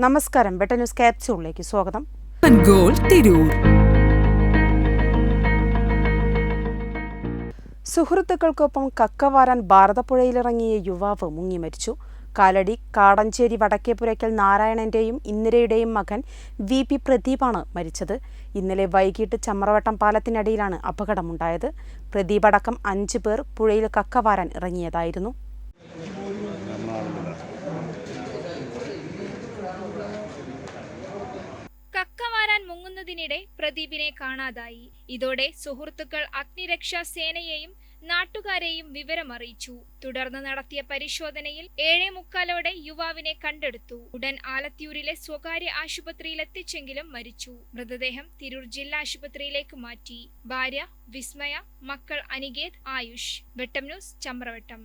നമസ്കാരം, ബെട്ട ന്യൂസ് ക്യാപ്സ്യൂളിലേക്ക് സ്വാഗതം. സുഹൃത്തുക്കൾക്കൊപ്പം കക്കവാരാൻ ഭാരതപ്പുഴയിലിറങ്ങിയ യുവാവ് മുങ്ങി മരിച്ചു. കാലടി കാടഞ്ചേരി വടക്കേപ്പുരയ്ക്കൽ നാരായണന്റെയും ഇന്ദിരയുടെയും മകൻ VP പ്രദീപാണ് മരിച്ചത്. ഇന്നലെ വൈകിട്ട് ചമ്രവട്ടം പാലത്തിനടിയിലാണ് അപകടമുണ്ടായത്. പ്രദീപ് അടക്കം 5 പേർ പുഴയിൽ കക്കവാരാൻ ഇറങ്ങിയതായിരുന്നു. കക്കവാരാൻ മുങ്ങുന്നതിനിടെ പ്രദീപിനെ കാണാതായി. ഇതോടെ സുഹൃത്തുക്കൾ അഗ്നിരക്ഷാ സേനയെയും നാട്ടുകാരെയും വിവരമറിയിച്ചു. തുടർന്ന് നടത്തിയ പരിശോധനയിൽ 7:45 യുവാവിനെ കണ്ടെടുത്തു. ഉടൻ ആലത്തിയൂരിലെ സ്വകാര്യ ആശുപത്രിയിലെത്തിച്ചെങ്കിലും മരിച്ചു. മൃതദേഹം തിരൂർ ജില്ലാ ആശുപത്രിയിലേക്ക് മാറ്റി. ഭാര്യ വിസ്മയ, മക്കൾ അനികേത്, ആയുഷ്. വെട്ടം ന്യൂസ്, ചമ്രവട്ടം.